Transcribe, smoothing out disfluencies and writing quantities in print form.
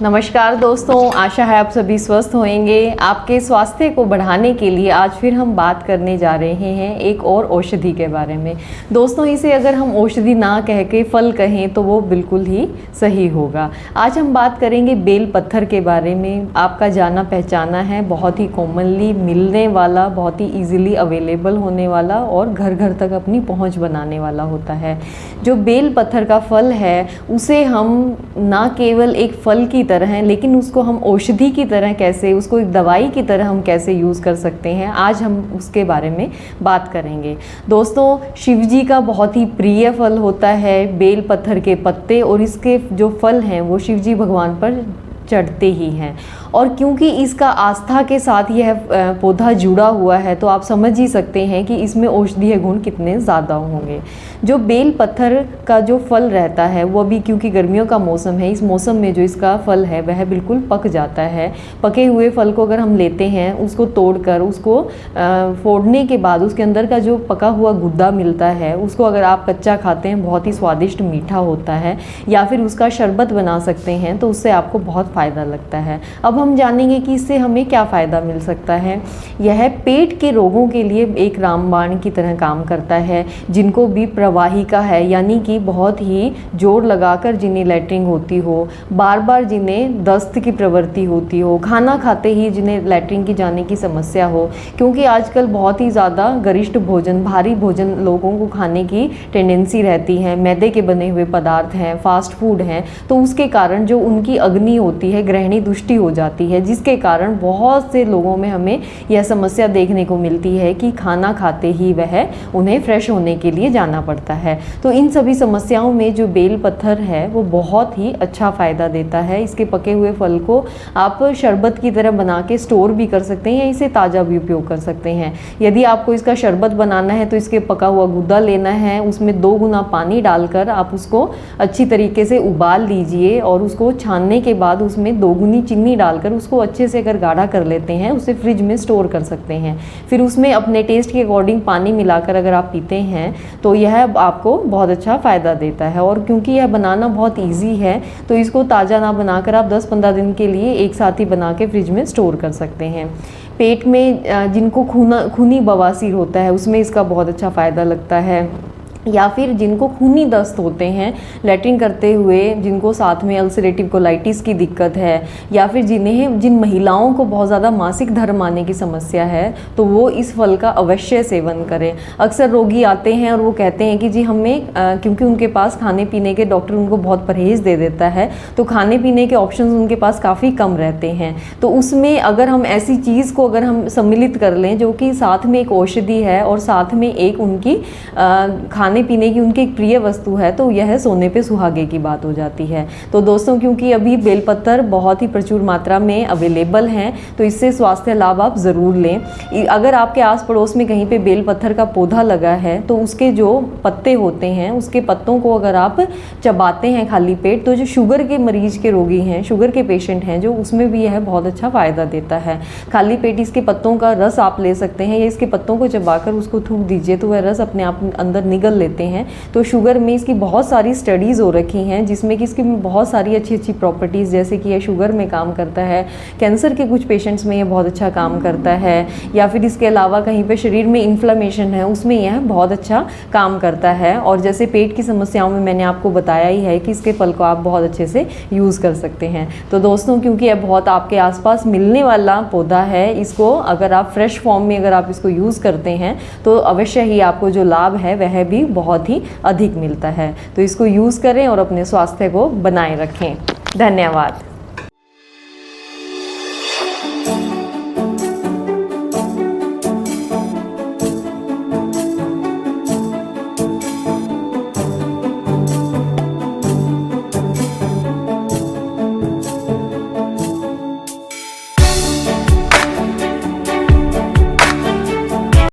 नमस्कार दोस्तों, आशा है आप सभी स्वस्थ होंगे। आपके स्वास्थ्य को बढ़ाने के लिए आज फिर हम बात करने जा रहे हैं एक और औषधि के बारे में। दोस्तों, इसे अगर हम औषधि ना कह के फल कहें तो वो बिल्कुल ही सही होगा। आज हम बात करेंगे बेल पत्थर के बारे में। आपका जाना पहचाना है, बहुत ही कॉमनली मिलने वाला, बहुत ही ईजिली अवेलेबल होने वाला और घर घर तक अपनी पहुँच बनाने वाला होता है। जो बेल पत्थर का फल है उसे हम ना केवल एक फल की तरह है, लेकिन उसको हम औषधि की तरह कैसे, उसको एक दवाई की तरह हम कैसे यूज़ कर सकते हैं, आज हम उसके बारे में बात करेंगे। दोस्तों, शिव जी का बहुत ही प्रिय फल होता है बेल पत्थर के पत्ते, और इसके जो फल हैं वो शिव जी भगवान पर चढ़ते ही हैं। और क्योंकि इसका आस्था के साथ यह पौधा जुड़ा हुआ है तो आप समझ ही सकते हैं कि इसमें औषधीय गुण कितने ज़्यादा होंगे। जो बेल पत्थर का जो फल रहता है वो अभी, क्योंकि गर्मियों का मौसम है, इस मौसम में जो इसका फल है वह बिल्कुल पक जाता है। पके हुए फल को अगर हम लेते हैं, उसको तोड़कर उसको फोड़ने के बाद उसके अंदर का जो पका हुआ गुद्दा मिलता है, उसको अगर आप कच्चा खाते हैं बहुत ही स्वादिष्ट मीठा होता है, या फिर उसका शरबत बना सकते हैं तो उससे आपको बहुत फ़ायदा लगता है। अब हम जानेंगे कि इससे हमें क्या फ़ायदा मिल सकता है। यह पेट के रोगों के लिए एक रामबाण की तरह काम करता है। जिनको भी प्रवाहिका है, यानी कि बहुत ही जोर लगाकर जिन्हें लैट्रिन होती हो, बार बार जिन्हें दस्त की प्रवृत्ति होती हो, खाना खाते ही जिन्हें लैट्रिन की जाने की समस्या हो, क्योंकि आजकल बहुत ही ज़्यादा गरिष्ठ भोजन, भारी भोजन लोगों को खाने की टेंडेंसी रहती है, मैदे के बने हुए पदार्थ हैं, फास्ट फूड हैं, तो उसके कारण जो उनकी अग्नि होती है, ग्रहणी दुष्टि हो जाती है, जिसके कारण बहुत से लोगों में हमें यह समस्या देखने को मिलती है कि खाना खाते ही वह उन्हें फ्रेश होने के लिए जाना पड़ता है। तो इन सभी समस्याओं में जो बेल पत्थर है वो बहुत ही अच्छा फ़ायदा देता है। इसके पके हुए फल को आप शरबत की तरह बना के स्टोर भी कर सकते हैं या इसे ताज़ा भी उपयोग कर सकते हैं। यदि आपको इसका शरबत बनाना है तो इसके पका हुआ गुद्दा लेना है, उसमें 2 गुना पानी डालकर आप उसको अच्छी तरीके से उबाल लीजिए, और उसको छानने के बाद उसमें 2 गुनी चीनी डालकर उसको अच्छे से अगर गाढ़ा कर लेते हैं, उसे फ्रिज में स्टोर कर सकते हैं। फिर उसमें अपने टेस्ट के अकॉर्डिंग पानी मिलाकर अगर आप पीते हैं तो यह आपको बहुत अच्छा फ़ायदा देता है। और क्योंकि यह बनाना बहुत ईजी है तो इसको ताज़ा ना बनाकर आप 10-15 दिन के लिए एक साथ ही बना के फ्रिज में स्टोर कर सकते हैं। पेट में जिनको खूनी बवासीर होता है उसमें इसका बहुत अच्छा फ़ायदा लगता है, या फिर जिनको खूनी दस्त होते हैं लैट्रिन करते हुए, जिनको साथ में अल्सरेटिव कोलाइटिस की दिक्कत है, या फिर जिन महिलाओं को बहुत ज़्यादा मासिक धर्म आने की समस्या है, तो वो इस फल का अवश्य सेवन करें। अक्सर रोगी आते हैं और वो कहते हैं कि जी हमें क्योंकि उनके पास खाने पीने के, डॉक्टर उनको बहुत परहेज़ दे देता है, तो खाने पीने के ऑप्शंस उनके पास काफ़ी कम रहते हैं। तो उसमें अगर हम ऐसी चीज़ को अगर हम सम्मिलित कर लें जो कि साथ में एक औषधि है और साथ में एक उनकी खाने पीने की उनकी एक प्रिय वस्तु है, तो यह सोने पे सुहागे की बात हो जाती है। तो दोस्तों, क्योंकि अभी बेलपत्तर बहुत ही प्रचुर मात्रा में अवेलेबल हैं तो इससे स्वास्थ्य लाभ आप ज़रूर लें। अगर आपके आस पड़ोस में कहीं पे बेलपत्थर का पौधा लगा है तो उसके जो पत्ते होते हैं, उसके पत्तों को अगर आप चबाते हैं खाली पेट, तो जो शुगर के मरीज के रोगी हैं, शुगर के पेशेंट हैं जो, उसमें भी यह बहुत अच्छा फ़ायदा देता है। खाली पेट इसके पत्तों का रस आप ले सकते हैं, या इसके पत्तों को चबाकर उसको थूक दीजिए तो वह रस अपने आप अंदर निगल लेते हैं। तो शुगर में इसकी बहुत सारी स्टडीज़ हो रखी हैं जिसमें कि इसकी बहुत सारी अच्छी अच्छी प्रॉपर्टीज़, जैसे कि यह शुगर में काम करता है, कैंसर के कुछ पेशेंट्स में यह बहुत अच्छा काम करता है, या फिर इसके अलावा कहीं पे शरीर में इन्फ्लेमेशन है उसमें यह बहुत अच्छा काम करता है। और जैसे पेट की समस्याओं में मैंने आपको बताया ही है कि इसके फल को आप बहुत अच्छे से यूज़ कर सकते हैं। तो दोस्तों, क्योंकि यह बहुत आपके आसपास मिलने वाला पौधा है, इसको अगर आप फ्रेश फॉर्म में अगर आप इसको यूज़ करते हैं तो अवश्य ही आपको जो लाभ है वह भी बहुत ही अधिक मिलता है। तो इसको यूज़ करें और अपने स्वास्थ्य को बनाए रखें। धन्यवाद।